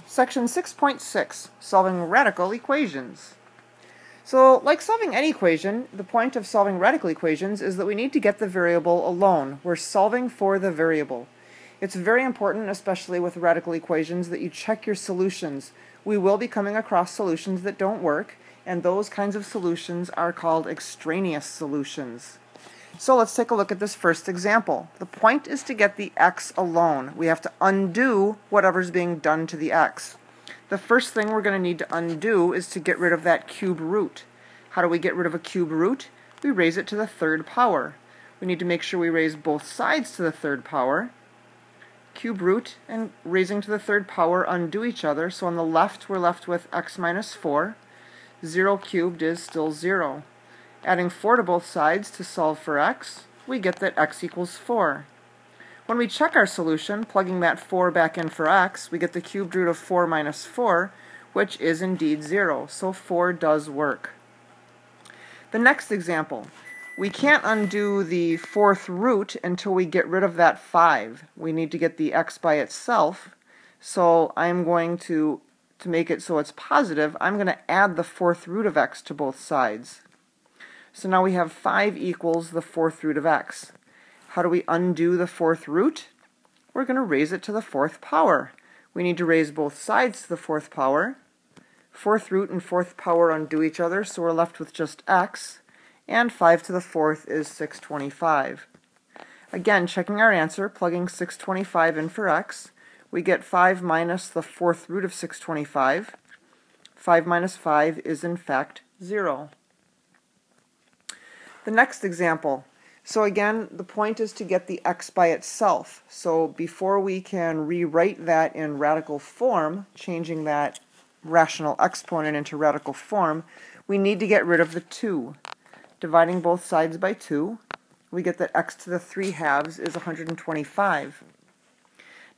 Section 6.6, Solving Radical Equations. So, like solving any equation, the point of solving radical equations is that we need to get the variable alone. We're solving for the variable. It's very important, especially with radical equations, that you check your solutions. We will be coming across solutions that don't work, and those kinds of solutions are called extraneous solutions. So let's take a look at this first example. The point is to get the x alone. We have to undo whatever's being done to the x. The first thing we're going to need to undo is to get rid of that cube root. How do we get rid of a cube root? We raise it to the third power. We need to make sure we raise both sides to the third power. Cube root and raising to the third power undo each other, so on the left we're left with x minus 4. 0 cubed is still 0. Adding 4 to both sides to solve for x, we get that x equals 4. When we check our solution, plugging that 4 back in for x, we get the cubed root of 4 minus 4, which is indeed 0, so 4 does work. The next example, we can't undo the fourth root until we get rid of that 5. We need to get the x by itself, so I'm going to make it so it's positive, I'm going to add the fourth root of x to both sides. So now we have 5 equals the fourth root of x. How do we undo the fourth root? We're going to raise it to the fourth power. We need to raise both sides to the fourth power. Fourth root and fourth power undo each other, so we're left with just x. And 5 to the fourth is 625. Again, checking our answer, plugging 625 in for x, we get 5 minus the fourth root of 625. 5 minus 5 is in fact 0. The next example. So again, the point is to get the x by itself. So before we can rewrite that in radical form, changing that rational exponent into radical form, we need to get rid of the 2. Dividing both sides by 2, we get that x to the 3 halves is 125.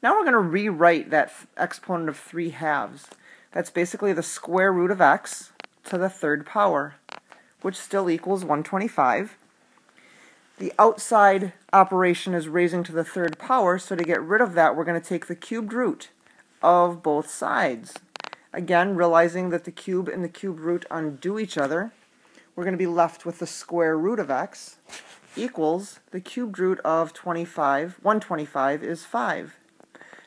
Now we're going to rewrite that exponent of 3 halves. That's basically the square root of x to the third power, which still equals 125. The outside operation is raising to the third power, so to get rid of that, we're going to take the cubed root of both sides. Again, realizing that the cube and the cube root undo each other, we're going to be left with the square root of x equals the cubed root of 125 is 5.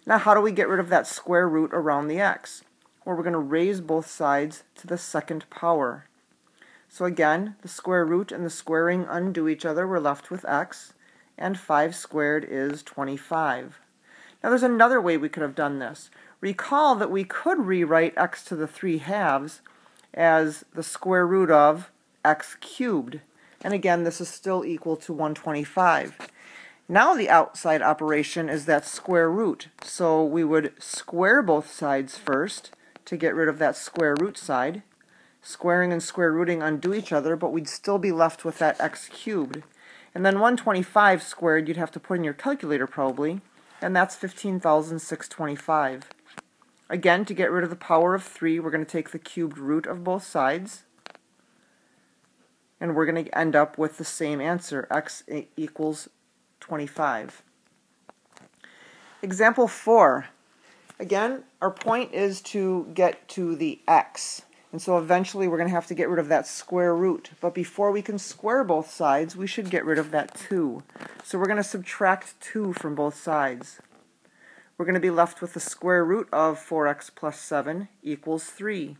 Now how do we get rid of that square root around the x? Well, we're going to raise both sides to the second power. So again, the square root and the squaring undo each other. We're left with x, and 5 squared is 25. Now there's another way we could have done this. Recall that we could rewrite x to the 3 halves as the square root of x cubed. And again, this is still equal to 125. Now the outside operation is that square root. So we would square both sides first to get rid of that square root side. Squaring and square rooting undo each other, but we'd still be left with that x cubed. And then 125 squared you'd have to put in your calculator probably, and that's 15,625. Again, to get rid of the power of 3, we're going to take the cubed root of both sides, and we're going to end up with the same answer, x equals 25. Example 4. Again, our point is to get to the x. And so eventually we're going to have to get rid of that square root. But before we can square both sides, we should get rid of that 2. So we're going to subtract 2 from both sides. We're going to be left with the square root of 4x plus 7 equals 3.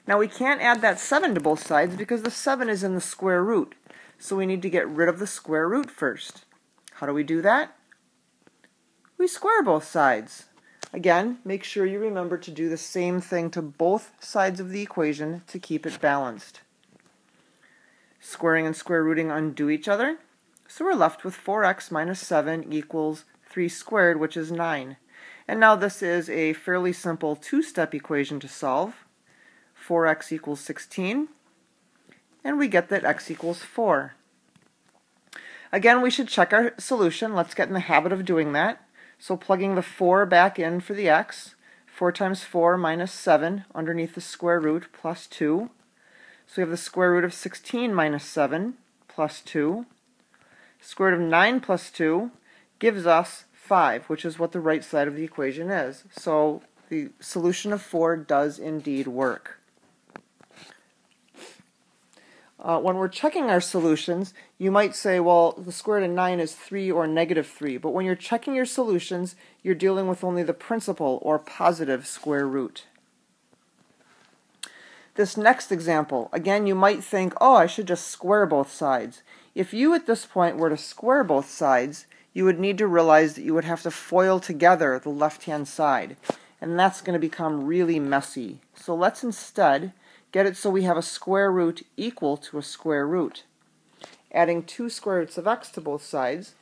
Now we can't add that 7 to both sides because the 7 is in the square root. So we need to get rid of the square root first. How do we do that? We square both sides. Again, make sure you remember to do the same thing to both sides of the equation to keep it balanced. Squaring and square rooting undo each other, so we're left with 4x minus 7 equals 3 squared, which is 9. And now this is a fairly simple two-step equation to solve. 4x equals 16, and we get that x equals 4. Again, we should check our solution. Let's get in the habit of doing that. So plugging the 4 back in for the x, 4 times 4 minus 7 underneath the square root plus 2. So we have the square root of 16 minus 7 plus 2. Square root of 9 plus 2 gives us 5, which is what the right side of the equation is. So the solution of 4 does indeed work. When we're checking our solutions, you might say, well, the square root of 9 is 3 or negative 3. But when you're checking your solutions, you're dealing with only the principal or positive square root. This next example, again, you might think, oh, I should just square both sides. If you at this point were to square both sides, you would need to realize that you would have to FOIL together the left-hand side. And that's going to become really messy. So let's instead get it so we have a square root equal to a square root. Adding 2 square roots of x to both sides,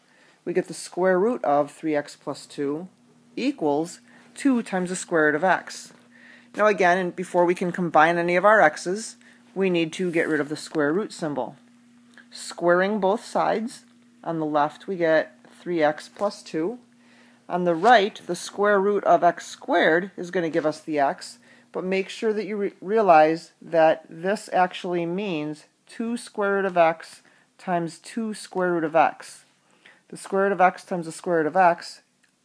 we get the square root of 3x plus 2 equals 2 times the square root of x. Now again, before we can combine any of our x's, we need to get rid of the square root symbol. Squaring both sides, on the left we get 3x plus 2. On the right, the square root of x squared is going to give us the x, but make sure that you realize that this actually means 2 square root of x times 2 square root of x. The square root of x times the square root of x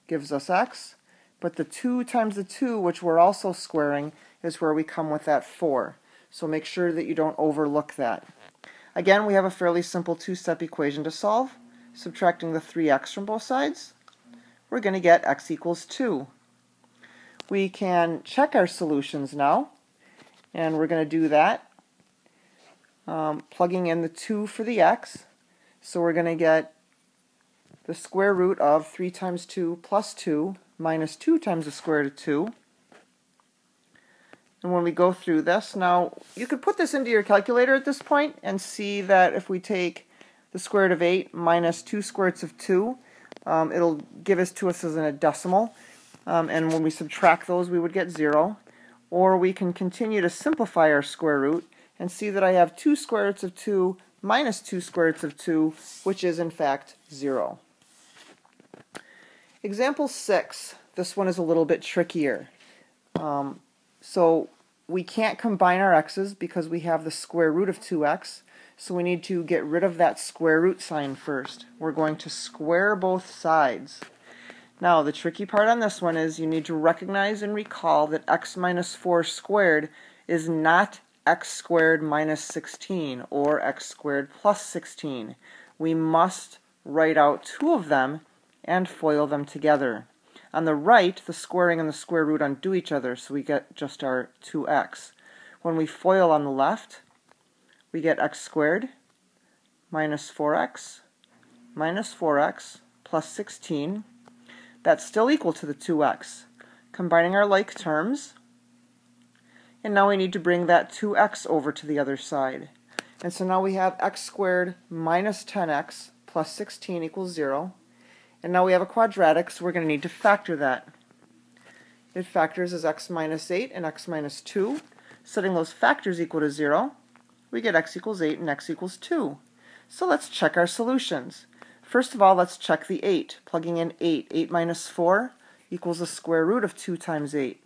gives us x, but the 2 times the 2, which we're also squaring, is where we come with that 4. So make sure that you don't overlook that. Again, we have a fairly simple 2-step equation to solve. Subtracting the 3x from both sides, we're going to get x equals 2. We can check our solutions now, and we're going to do that plugging in the 2 for the x. So we're going to get the square root of 3 times 2 plus 2 minus 2 times the square root of 2. And when we go through this, now you could put this into your calculator at this point and see that if we take the square root of 8 minus 2 square roots of 2, it'll give us to us as in a decimal. And when we subtract those, we would get 0. Or we can continue to simplify our square root and see that I have 2 square roots of 2 minus 2 square roots of 2, which is in fact 0. Example 6. This one is a little bit trickier. So we can't combine our x's because we have the square root of 2x. So we need to get rid of that square root sign first. We're going to square both sides. Now, the tricky part on this one is you need to recognize and recall that x minus 4 squared is not x squared minus 16 or x squared plus 16. We must write out 2 of them and FOIL them together. On the right, the squaring and the square root undo each other, so we get just our 2x. When we FOIL on the left, we get x squared minus 4x plus 16. That's still equal to the 2x. Combining our like terms, and now we need to bring that 2x over to the other side. And so now we have x squared minus 10x plus 16 equals 0. And now we have a quadratic, so we're going to need to factor that. It factors as x minus 8 and x minus 2. Setting those factors equal to 0, we get x equals 8 and x equals 2. So let's check our solutions. First of all, let's check the 8. Plugging in 8. 8 minus 4 equals the square root of 2 times 8.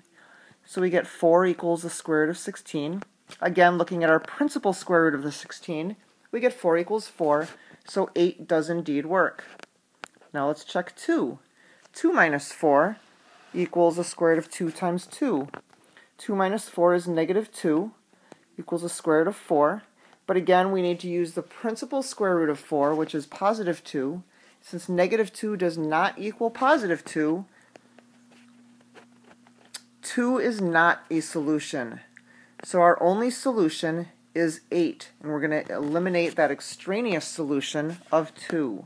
So we get 4 equals the square root of 16. Again, looking at our principal square root of the 16, we get 4 equals 4. So 8 does indeed work. Now let's check 2. 2 minus 4 equals the square root of 2 times 2. 2 minus 4 is negative 2, equals the square root of 4. But again, we need to use the principal square root of 4, which is positive 2. Since negative 2 does not equal positive 2, 2 is not a solution. So our only solution is 8, and we're going to eliminate that extraneous solution of 2.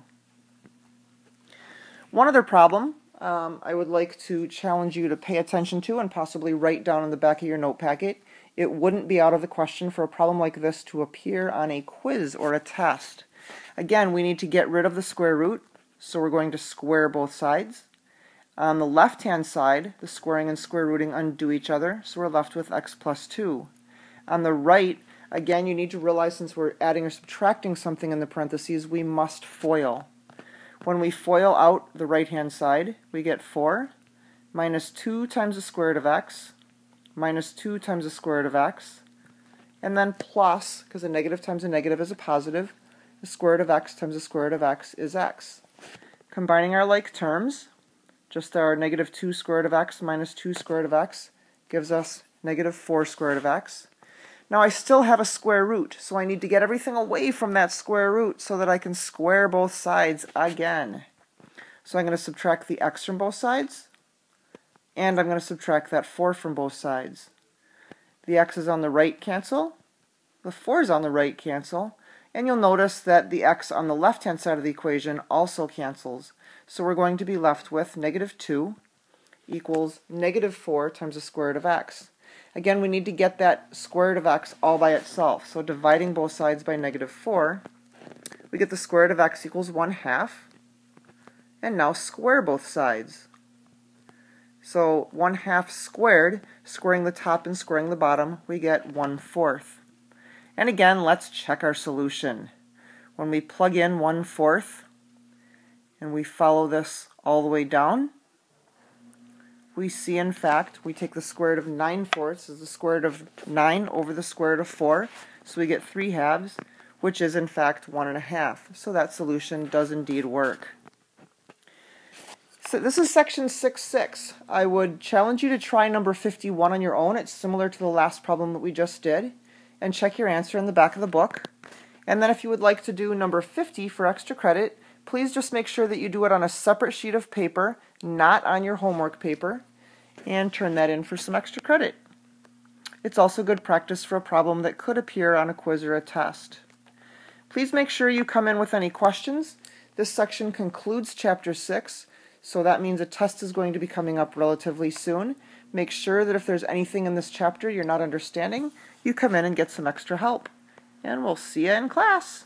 One other problem I would like to challenge you to pay attention to and possibly write down in the back of your note packet. It wouldn't be out of the question for a problem like this to appear on a quiz or a test. Again, we need to get rid of the square root, so we're going to square both sides. On the left-hand side, the squaring and square rooting undo each other, so we're left with x plus 2. On the right, again, you need to realize since we're adding or subtracting something in the parentheses, we must FOIL. When we FOIL out the right-hand side, we get 4 minus 2 times the square root of x minus 2 times the square root of x, and then plus, because a negative times a negative is a positive, the square root of x times the square root of x is x. Combining our like terms, just our negative 2 square root of x minus 2 square root of x gives us negative 4 square root of x. Now I still have a square root, so I need to get everything away from that square root so that I can square both sides again. So I'm going to subtract the x from both sides, and I'm going to subtract that 4 from both sides. The x's on the right cancel, the 4's on the right cancel, and you'll notice that the x on the left-hand side of the equation also cancels. So we're going to be left with negative 2 equals negative 4 times the square root of x. Again, we need to get that square root of x all by itself. So dividing both sides by negative 4, we get the square root of x equals 1/2. And now square both sides. So 1/2 squared, squaring the top and squaring the bottom, we get 1/4. And again, let's check our solution. When we plug in 1/4 and we follow this all the way down, we see, in fact, we take the square root of 9/4 as the square root of 9 over the square root of 4, so we get 3/2, which is in fact 1.5. So that solution does indeed work. So this is section 6.6. I would challenge you to try number 51 on your own. It's similar to the last problem that we just did. And check your answer in the back of the book. And then if you would like to do number 50 for extra credit, please just make sure that you do it on a separate sheet of paper, not on your homework paper, and turn that in for some extra credit. It's also good practice for a problem that could appear on a quiz or a test. Please make sure you come in with any questions. This section concludes Chapter 6, so that means a test is going to be coming up relatively soon. Make sure that if there's anything in this chapter you're not understanding, you come in and get some extra help. And we'll see you in class.